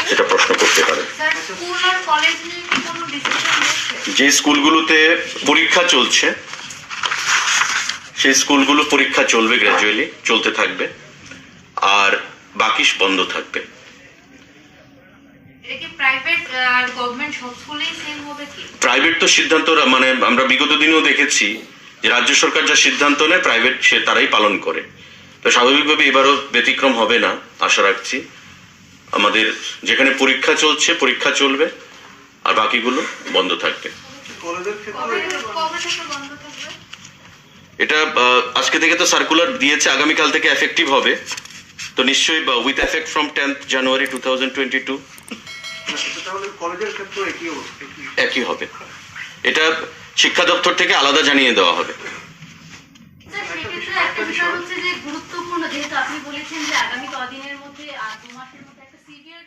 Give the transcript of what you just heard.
সেটা প্রশ্ন করতে পারে। যে স্কুলগুলোতে পরীক্ষা চলছে সেই স্কুলগুলো পরীক্ষা চলবে, গ্র্যাজুয়ালি চলতে থাকবে, আর বাকি বন্ধ থাকবে। প্রাইভেট তো সিদ্ধান্ত, মানে আমরা বিগত দিনেও দেখেছি যে রাজ্য সরকার যা সিদ্ধান্ত নেয় প্রাইভেট সে তারাই পালন করে। তো স্বাভাবিকভাবে এবারও ব্যতিক্রম হবে না আশা রাখছি। আমাদের যেখানে পরীক্ষা চলছে পরীক্ষা চলবে, আর বাকিগুলো বন্ধ থাকবে। এটা আজকে থেকে তো সার্কুলার দিয়েছে, আগামীকাল থেকে এফেক্টিভ হবে। তো নিশ্চয়ই উইথ এফেক্ট ফ্রম 10th জানুয়ারি 2022 একই হবে। এটা শিক্ষা দপ্তর থেকে আলাদা জানিয়ে দেওয়া হবে। গুরুত্বপূর্ণ যেহেতু আপনি বলেছেন যে আগামী কদিনের মধ্যে 2 মাসের মধ্যে একটা সিভিয়ার